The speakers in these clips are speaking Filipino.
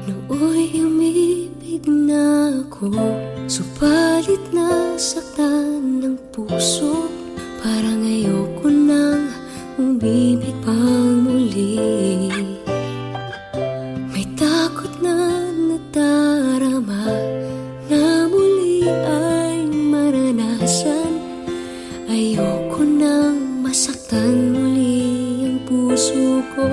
Nooy umibig na ako, subalit nasaktan ng puso. Parang ayoko nang umibig pang muli. May takot na nadarama na muli ay maranasan. Ayoko nang masaktan muli ang puso ko.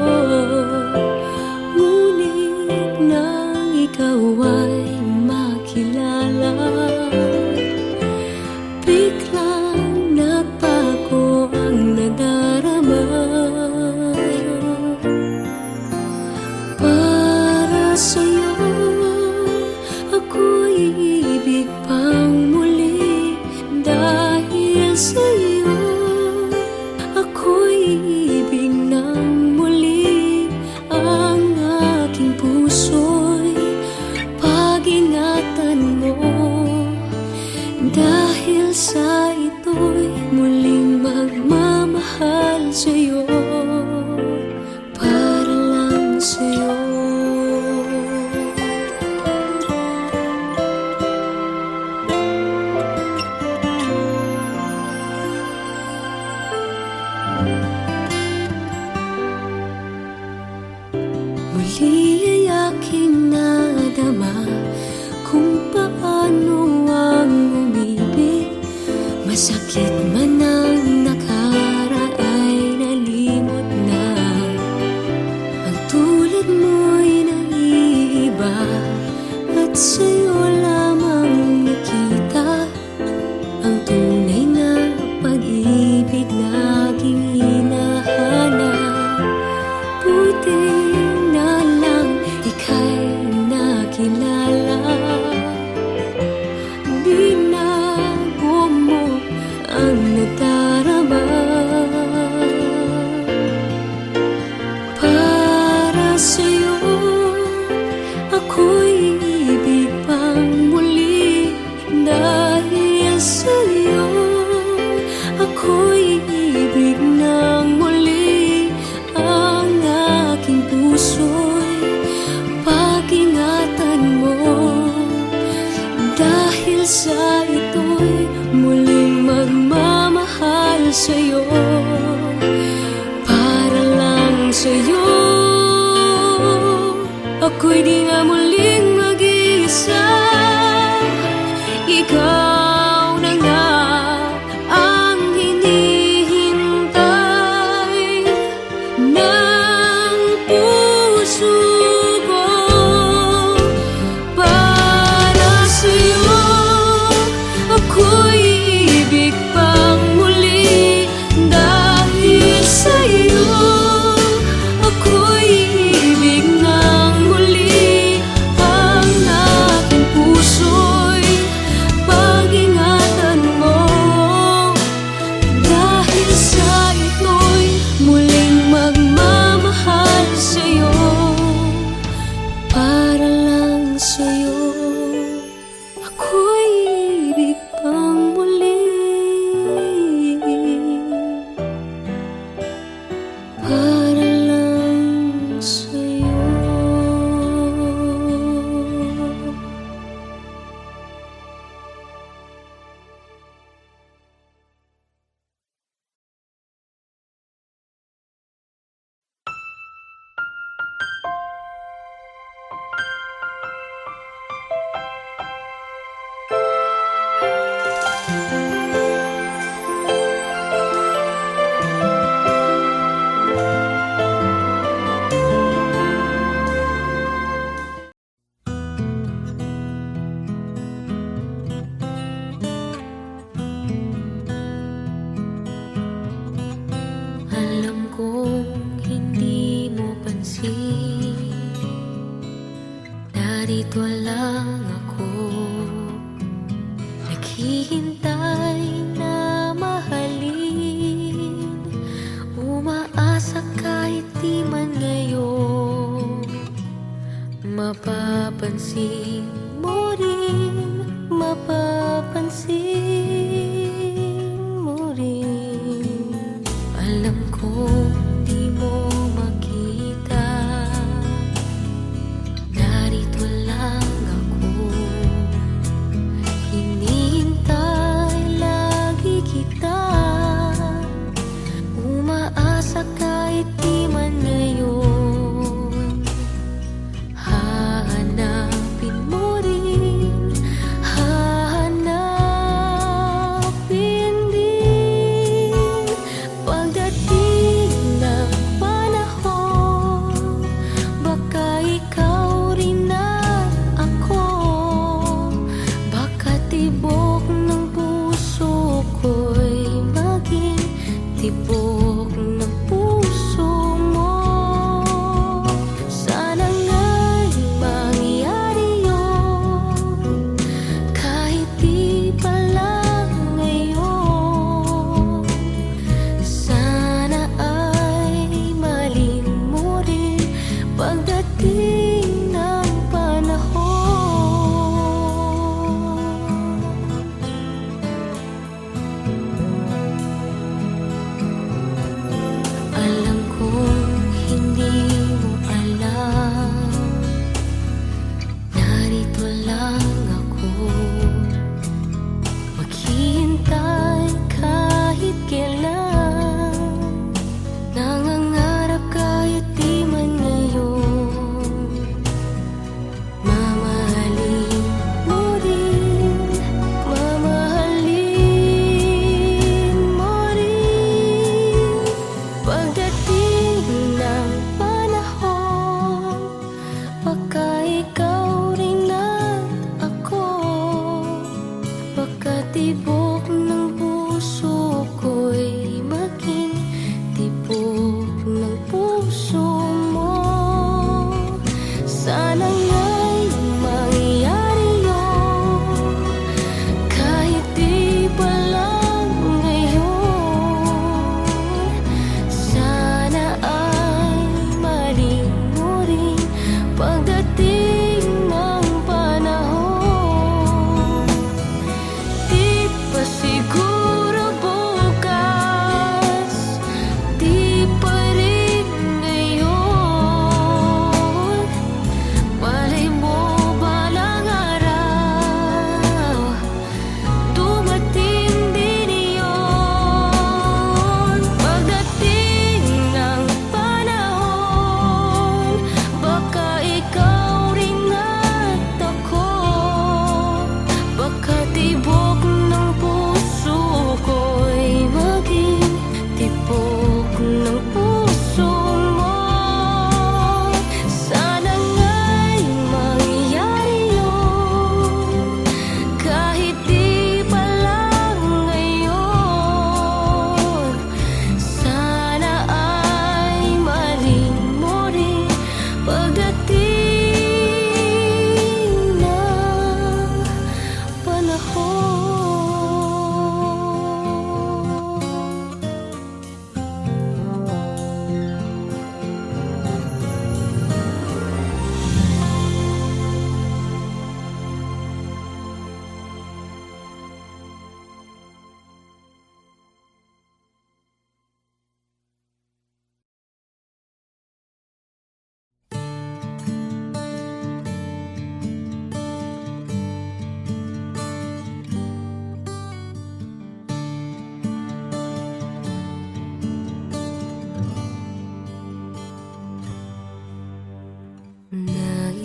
Ngunit nang ikaw ay makilala, biglang nagbago ang nadarama. Para sa'yo ako'y ibig pang muli. Dahil sa'yo ako'y ibig ng muli. Ang aking puso'y pag-ingatan mo. Dahil sa ito'y muling magmamahal sa'yo, para lang sa'yo. Muli ay aking nadama kung paano ang umibig. Masakit man ang nakaraan nalimot na. Ang tulad mo'y naiiba at sa'yo lamang nakita ang tunay na pag-ibig laging hinahanap. Buti na lang ika'y nakilala. Binago mo ang nadarama. Para sa'yo ako'y ibig pang muli. Dahil sa'yo ako'y ibig ng muli. Ang aking puso'y pag-ingatan mo. Dahil sa ito'y muling magmamahal sa'yo, para lang sa'yo. Ako'y di nga muling mag-iisa. Ikaw na nga ang hinihintay ng puso ko. Para sa'yo ako'y ibig pang muli. Dahil sa'yo ako'y ibig ng muli. Ang aking puso'y pag-ingatan mo. Dahil sa ito'y muling magmamahal sa'yo, para lang sa'yo. Ako'y ibig pang muli. Para lang sa'yo. Alam kong hindi mo pansin, narito lang ako, naghihintay na mahalin. Umaasa kahit di man ngayon, mapapansin mo rin, mapapansin mo rin. Alam kong di mo makita, narito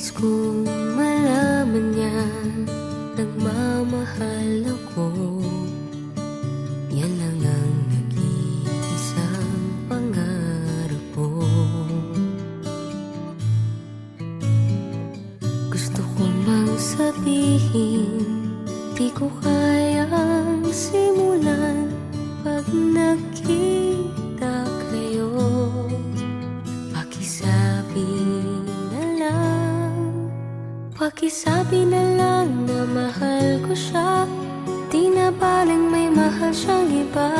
Nais kong malaman niya nagmamahal ako. Yan lang ang nag-iisang pangarap ko. Gusto ko mang sabihin, di ko kayang simulan pag nakita kayo. Pakisabi na lang, pakisabi na lang na mahal ko siya. Di na baling may mahal siyang iba.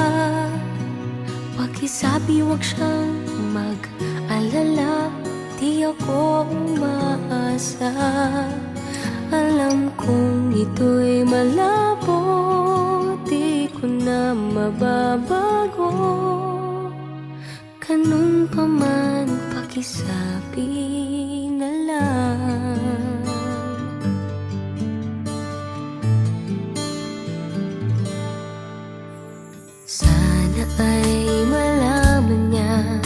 Pakisabi wag siyang mag-alala, di ako umaasa. Alam kong ito'y malabo, di ko na mababago. Ganun pa man, pakisabi na lang. Sana ay malaman niya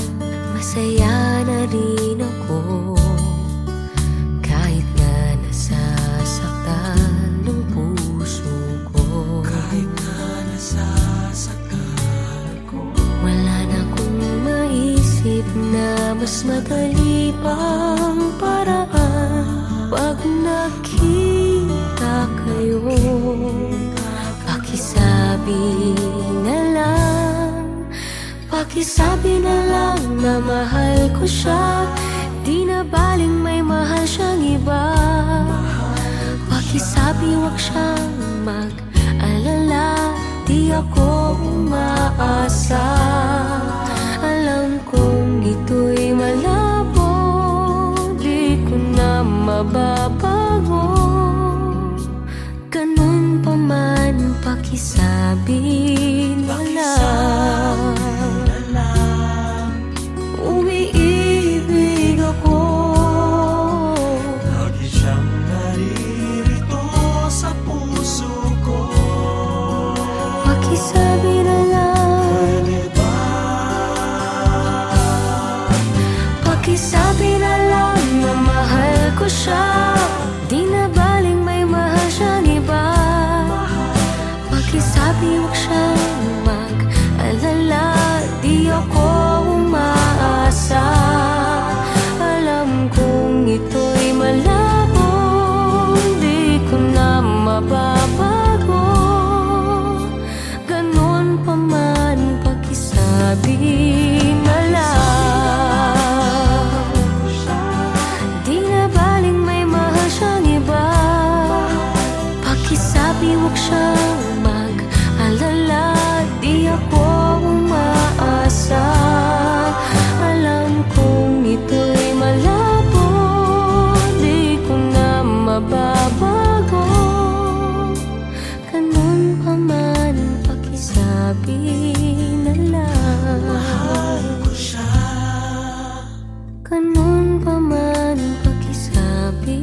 masaya na rin ako. Kahit na nasasaktan ng puso ko, kahit na nasasaktan ko, wala na akong maisip na mas madali pang paraan. Pag nakita kayo, pakisabi na lang, pakisabi na lang na mahal ko siya. Di na baling may mahal siyang iba. Pakisabi wag siyang mag-alala, di ako umaasa. Alam kong ito'y malabo, di ko na mababago. Ganun pa man, pakisabi na lang. Umiibig ako, lagi siyang naririto sa puso ko. pakisabi na lang, Pwede ba? pakisabi na lang na mahal ko siya. Di na baling may mahal siyang iba. Pakisabi wag siyang mag-alala, di ako umaasa. Alam kong ito'y malabo, di ko na mababago. Ganun pa man, pakisabi na lang. Di na baling may mahal siyang iba. Pakisabi wag siyang mag-alala, di ako umaasa. Alam kong ito'y malabo, di ko na mababago. Ganun pa man, pakisabi na lang. Ko siya. Ganun pa man, pakisabi.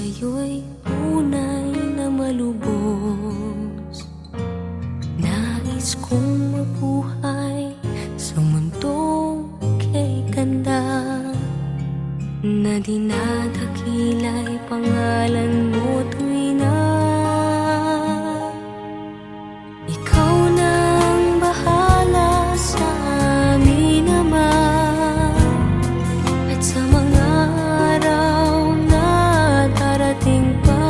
sa'yo'y tunay na malubos. Nais kong mabuhay sa mundong kay ganda, na dinadakila'y pangalan mo tuwing na ikaw nang bahala sa amin naman. At sa mga araw na darating pa,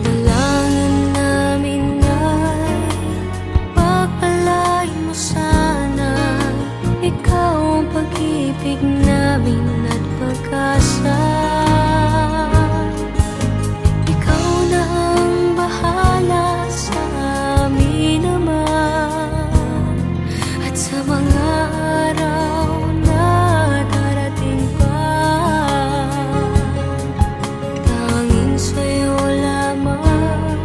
dalangin namin ay pagpalain mo sana. Ikaw ang pag-ibig namin at pag-asa. Ikaw na ang bahala sa amin naman. At sa mga araw na darating pa, tanging sa'yo lamang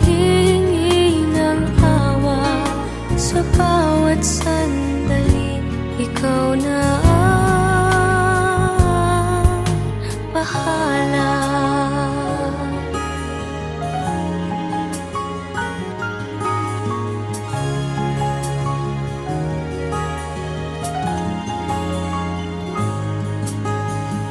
hihingi ng awa. Sa bawat sandali, ikaw na ang bahala.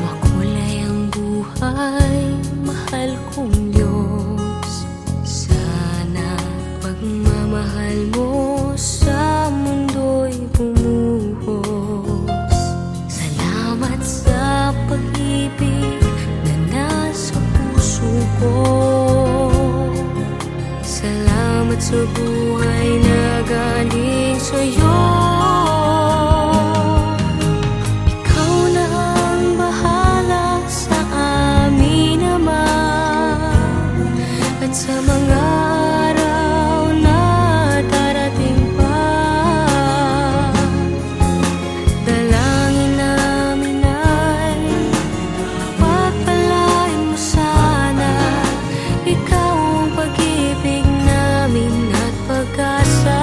Makulay ang buhay, mahal kong Diyos. Sana pagmamahal mo sa mundo'y bumuhos. Salamat sa pag-ibig na nasa puso ko. Salamat sa buhay na galing sa'yo. Ikaw na ang bahala sa amin naman. At sa mga araw na darating pa, dalangin namin ay pagpalain mo sana. Ikaw ang pag-ibig namin at pag-asa.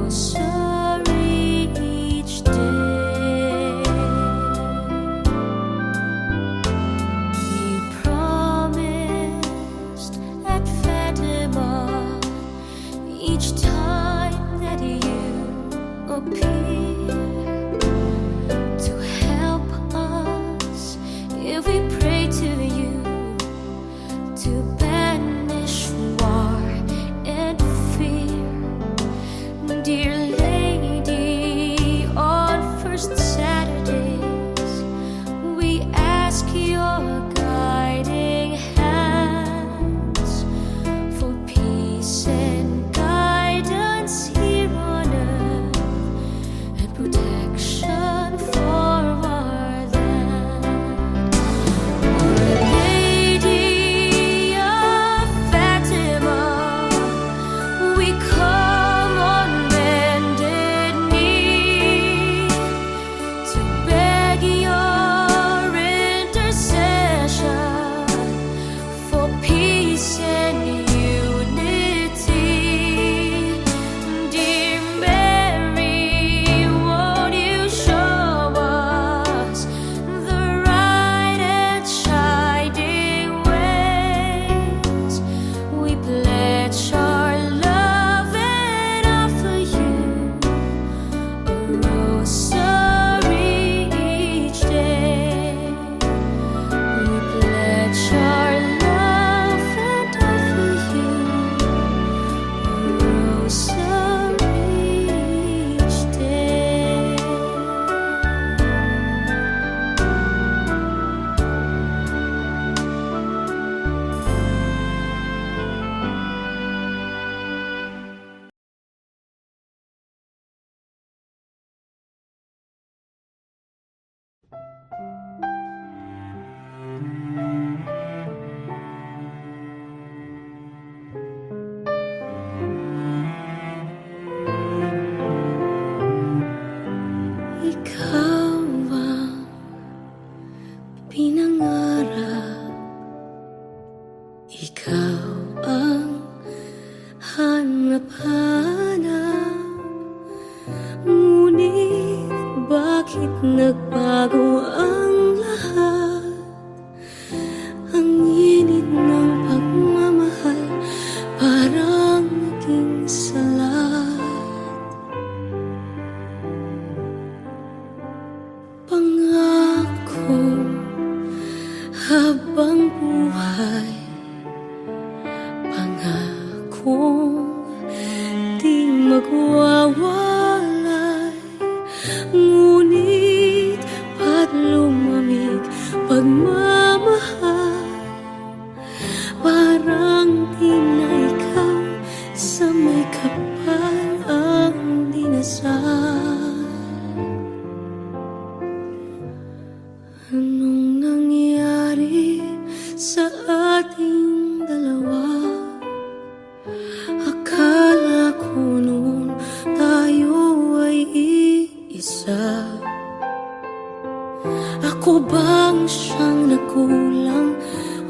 rosary each day. He promised at Fatima each time that you appear to help us if we pray to you, to banish war and fear. Dear Lady, on first Saturdays we ask your guiding hands for peace and guidance here on earth, and protection for our land. Our Lady of Fatima, we come on bended knee to beg your intercession for peace and unity. Dear Mary, won't you show us the right and shining ways? We pledge our love and offer you a rosary each day. We pledge our love and offer you a rosary each day. Ikaw ang pinangarap, ikaw ang hanap-hanap. Ngunit bakit nagbago ang lahat? Ang init ng pagmamahal parang naging salat. Pangako habang buhay, pangakong di magwawalay. Ngunit ba't lumamig pagmamahal? Parang di na ikaw sa may kapal ang dinasal. Anong nangyari sa ating dalawa? Akala ko noon tayo ay iisa. Ako bang siyang nagkulang,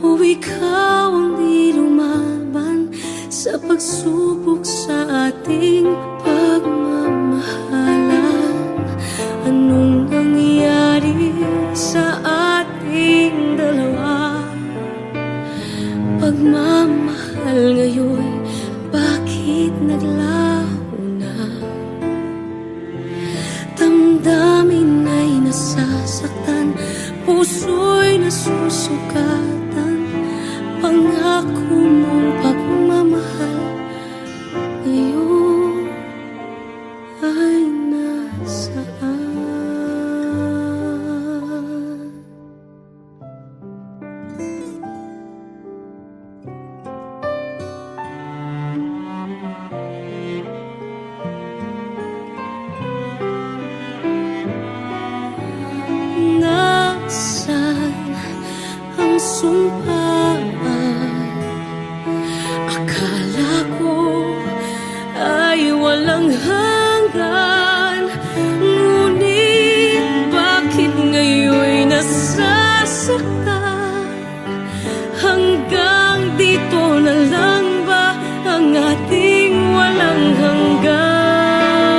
o ikaw ang di lumaban sa pagsubok sa ating pagmamahalan? Anong nangyari sa ating dalawa? Pagmamahal ngayon, bakit naglaho na? Damdamin ay nasasaktan, puso'y nasusukatan. Pangako mong pagmamahal ngayon ay nasaan? Nasaan ang sumpaan? Akala ko ay walang hanggan. Ngunit bakit ngayon nasasaktan? Hanggang dito na lang ba ang ating walang hanggan?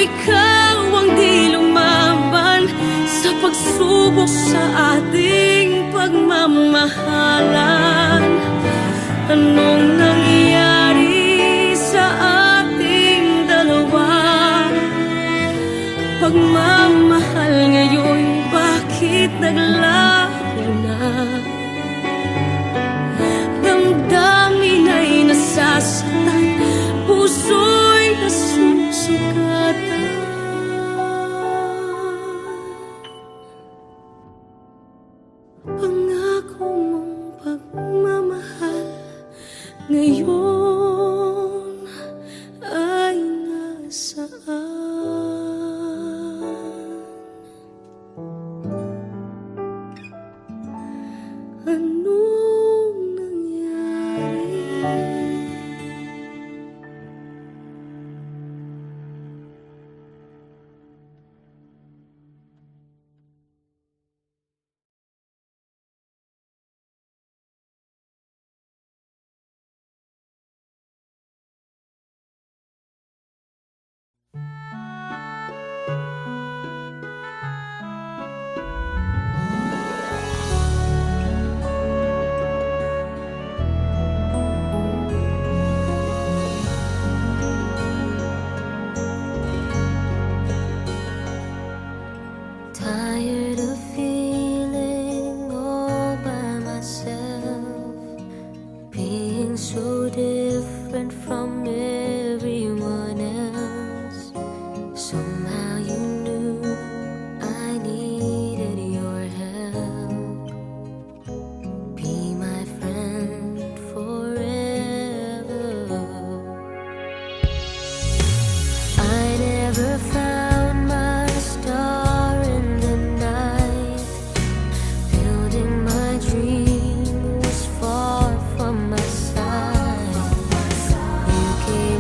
ikaw ang di lumaban sa pagsubok sa ating pagmamahalan. Anong nangyari sa ating dalawa? Pagmamahal ngayon, bakit naglaho na? Damdamin ay nasasaktan, puso'y nasusugatan. Pangako mong pagmamahal ngayon ay nasaan? Anong nangyari? Tired of feeling all by myself, being so different from everyone else. Somehow you knew I needed your help. Be my friend forever. I never found my star in the night. Building my dream was far from my side. You gave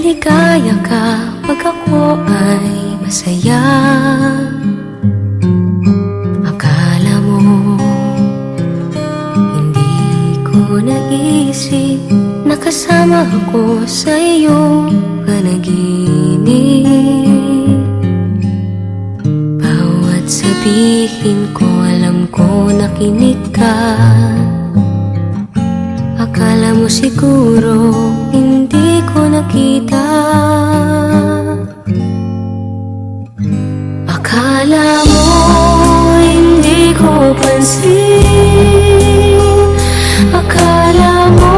maligaya ka pag ako ay masaya. Akala mo hindi ko naisip na kasama ako sa iyong panaginip. Bawat sabihin ko alam ko nakinig ka. Akala mo siguro hindi ko nakita. Akala mo hindi ko pansin. Akala mo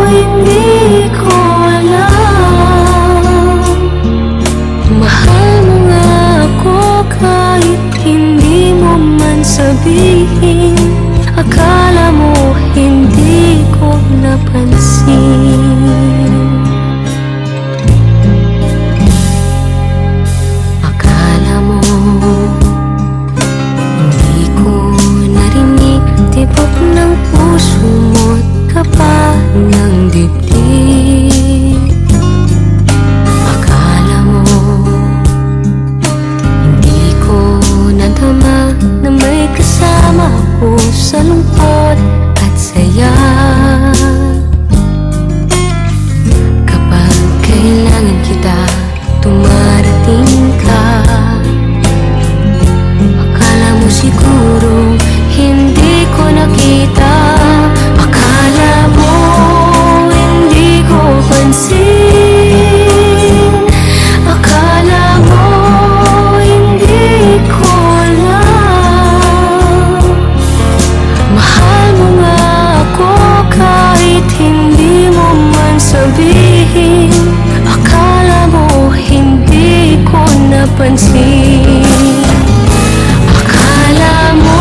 hindi ko alam. Mahal mo nga ako kahit hindi mo man sabihin. Akala mo hindi ko napansin. Akala mo hindi ko narinig tibok ng puso mo't kapa ng dibdib. Akala mo hindi ko nadama na may kasama ako sa lungkot at saya. Kapag kailangan kita, tumarating ka. Akala mo siguro hindi ko nakita. Akala mo hindi ko pansin. Akala mo hindi ko alam. Mahal mo nga ako kahit hindi mo man sabihin. Akala mo hindi ko napansin. Akala mo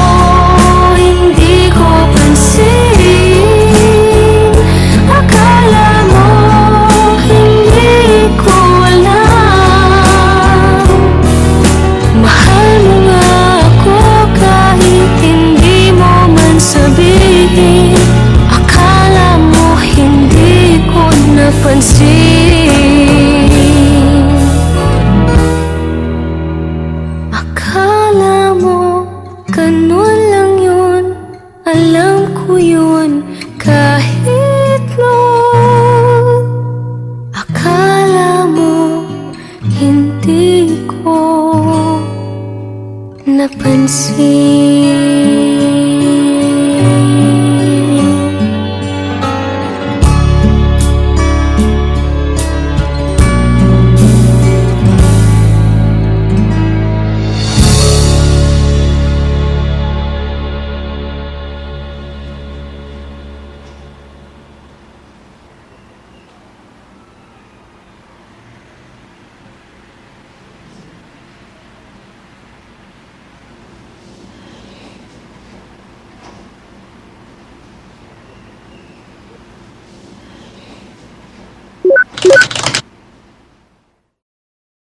hindi ko pansin. Akala mo hindi ko alam. Mahal mo nga ako kahit hindi mo man sabihin. Akala mo hindi ko napansin.